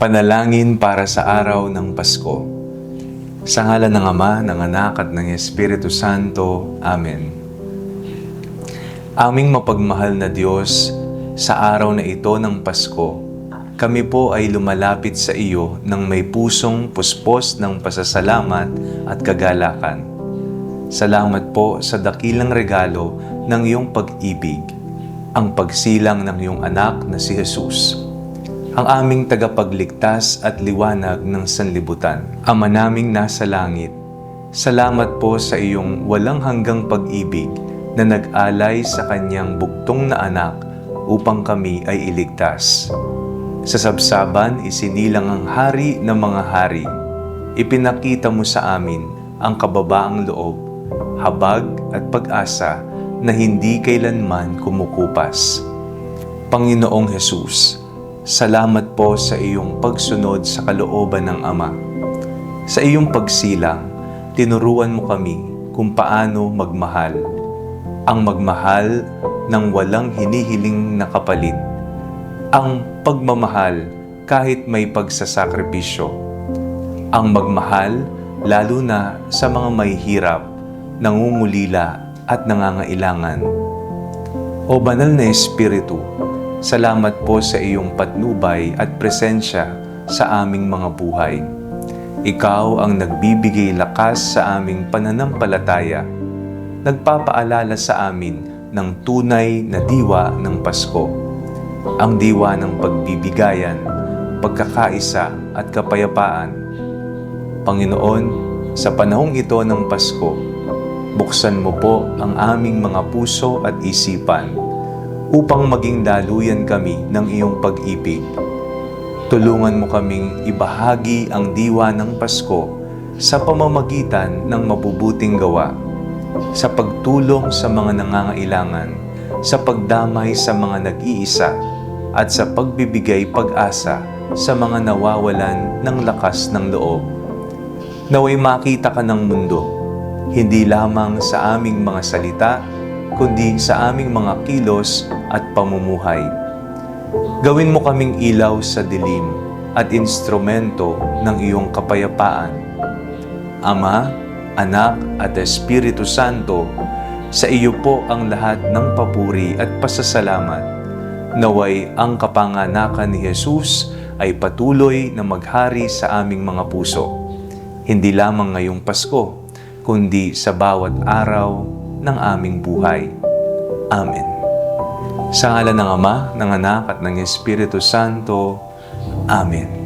Panalangin para sa araw ng Pasko. Sa ngalan ng Ama, ng Anak at ng Espiritu Santo. Amen. Aming mapagmahal na Diyos, sa araw na ito ng Pasko, kami po ay lumalapit sa iyo ng may pusong puspos ng pasasalamat at kagalakan. Salamat po sa dakilang regalo ng iyong pag-ibig, ang pagsilang ng iyong anak na si Jesus, ang aming tagapagligtas at liwanag ng sanlibutan. Ama naming nasa langit, salamat po sa iyong walang hanggang pag-ibig na nag-alay sa kanyang buktong na anak upang kami ay iligtas. Sa sabsaban, isinilang ang hari ng mga hari. Ipinakita mo sa amin ang kababaang loob, habag at pag-asa na hindi kailanman kumukupas. Panginoong Jesus, salamat po sa iyong pagsunod sa kalooban ng Ama. Sa iyong pagsilang, tinuruan mo kami kung paano magmahal. Ang magmahal ng walang hinihiling na kapalit. Ang pagmamahal kahit may pagsasakripisyo. Ang magmahal lalo na sa mga may hirap, nangungulila at nangangailangan. O banal na Espiritu, salamat po sa iyong patnubay at presensya sa aming mga buhay. Ikaw ang nagbibigay lakas sa aming pananampalataya, nagpapaalala sa amin ng tunay na diwa ng Pasko, ang diwa ng pagbibigayan, pagkakaisa at kapayapaan. Panginoon, sa panahong ito ng Pasko, buksan mo po ang aming mga puso at isipan upang maging daluyan kami ng iyong pag-ibig. Tulungan mo kaming ibahagi ang diwa ng Pasko sa pamamagitan ng mabubuting gawa, sa pagtulong sa mga nangangailangan, sa pagdamay sa mga nag-iisa, at sa pagbibigay pag-asa sa mga nawawalan ng lakas ng loob. Naway makita ka ng mundo, hindi lamang sa aming mga salita, kundi sa aming mga kilos at pamumuhay. Gawin mo kaming ilaw sa dilim at instrumento ng iyong kapayapaan. Ama, Anak at Espiritu Santo, sa iyo po ang lahat ng papuri at pasasalamat. Naway ang kapanganakan ni Jesus ay patuloy na maghari sa aming mga puso, hindi lamang ngayong Pasko, kundi sa bawat araw ng aming buhay. Amen. Sa ngalan ng Ama, ng Anak at ng Espiritu Santo. Amen.